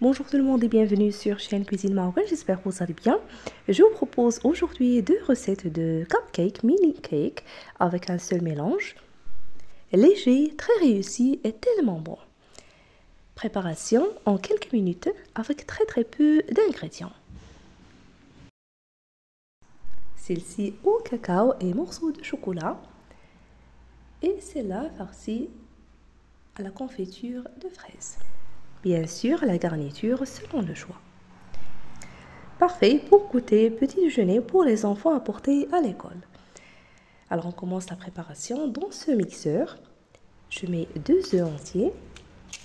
Bonjour tout le monde et bienvenue sur chaîne Cuisine Marocaine, j'espère que vous allez bien. Je vous propose aujourd'hui deux recettes de cupcake, mini cake avec un seul mélange. Léger, très réussi et tellement bon. Préparation en quelques minutes avec très peu d'ingrédients. Celle-ci au cacao et morceaux de chocolat. Et celle-là farcie à la confiture de fraises. Bien sûr, la garniture selon le choix. Parfait pour goûter petit déjeuner pour les enfants à porter à l'école. Alors on commence la préparation dans ce mixeur. Je mets 2 œufs entiers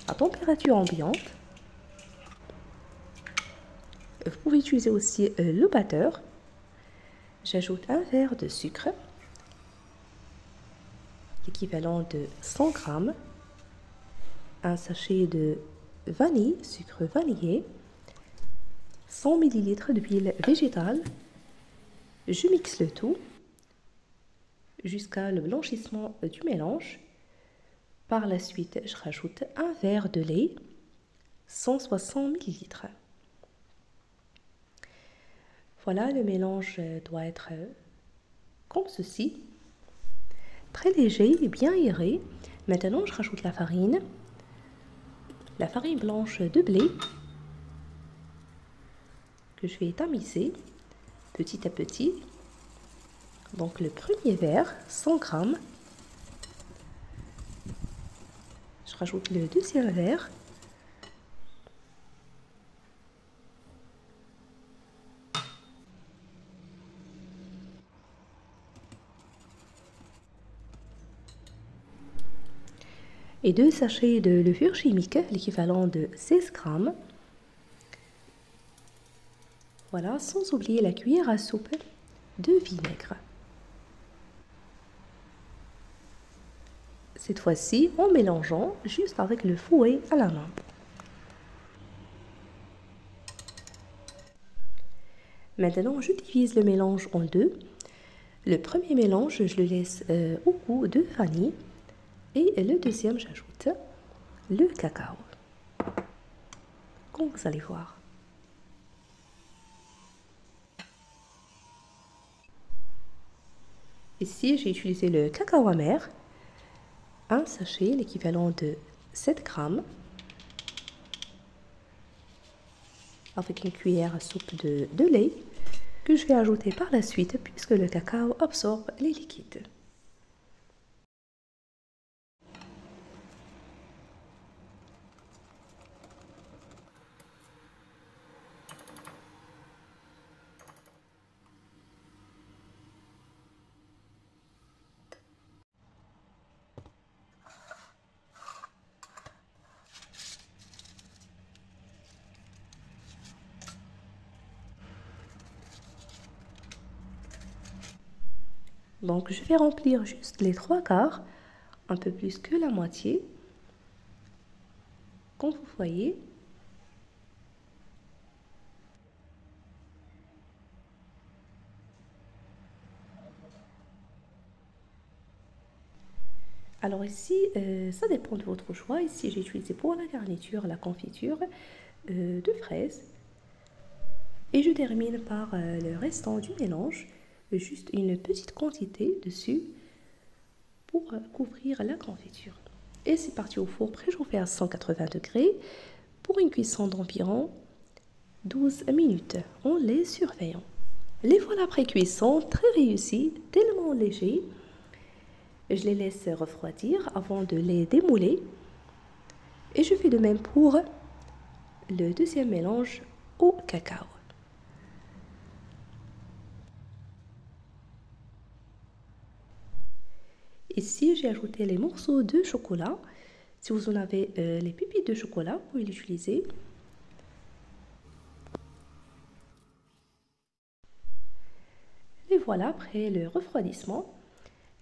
à température ambiante. Vous pouvez utiliser aussi le batteur. J'ajoute un verre de sucre, l'équivalent de 100 g, un sachet de vanille, sucre vanillé, 100 ml d'huile végétale. Je mixe le tout jusqu'à le blanchissement du mélange. Par la suite, je rajoute un verre de lait, 160 ml. Voilà, le mélange doit être comme ceci, très léger et bien aéré. Maintenant, je rajoute la farine blanche de blé que je vais tamiser petit à petit. Donc le premier verre, 100 g. Je rajoute le deuxième verre. Et 2 sachets de levure chimique, l'équivalent de 16 g. Voilà, sans oublier la cuillère à soupe de vinaigre. Cette fois-ci, en mélangeant juste avec le fouet à la main. Maintenant, je divise le mélange en deux. Le premier mélange, je le laisse au goût de vanille. Et le deuxième, j'ajoute le cacao. Comme vous allez voir. Ici, j'ai utilisé le cacao amer. Un sachet, l'équivalent de 7 g. Avec une cuillère à soupe de lait que je vais ajouter par la suite puisque le cacao absorbe les liquides. Donc je vais remplir juste les 3/4, un peu plus que la moitié, comme vous voyez. Alors ici, ça dépend de votre choix. Ici, j'ai utilisé pour la garniture la confiture de fraises. Et je termine par le restant du mélange, juste une petite quantité dessus pour couvrir la confiture. Et c'est parti au four préchauffé à 180 degrés pour une cuisson d'environ 12 minutes en les surveillant. Les voilà après cuisson, très réussis, tellement légers. Je les laisse refroidir avant de les démouler. Et je fais de même pour le deuxième mélange au cacao. Ici, j'ai ajouté les morceaux de chocolat. Si vous en avez les pépites de chocolat, vous pouvez l'utiliser. Et voilà, après le refroidissement,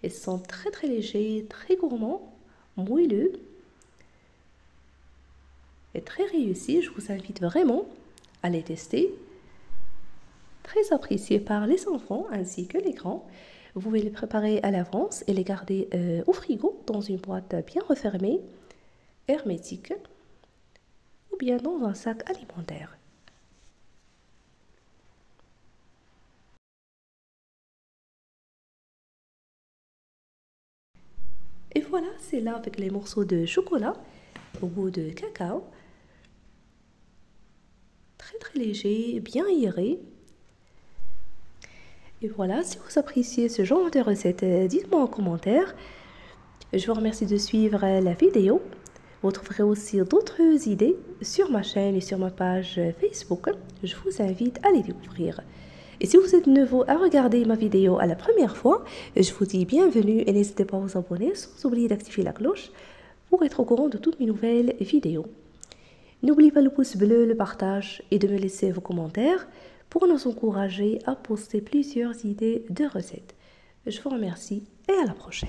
ils sont très légers, très gourmands, moelleux et très réussis. Je vous invite vraiment à les tester. Très appréciés par les enfants ainsi que les grands. Vous pouvez les préparer à l'avance et les garder au frigo dans une boîte bien refermée, hermétique. Ou bien dans un sac alimentaire. Et voilà, c'est là avec les morceaux de chocolat au goût de cacao. Très léger, bien aéré. Et voilà, si vous appréciez ce genre de recette, dites-moi en commentaire. Je vous remercie de suivre la vidéo. Vous trouverez aussi d'autres idées sur ma chaîne et sur ma page Facebook. Je vous invite à les découvrir. Et si vous êtes nouveau à regarder ma vidéo à la première fois, je vous dis bienvenue et n'hésitez pas à vous abonner sans oublier d'activer la cloche pour être au courant de toutes mes nouvelles vidéos. N'oubliez pas le pouce bleu, le partage et de me laisser vos commentaires pour nous encourager à poster plusieurs idées de recettes. Je vous remercie et à la prochaine.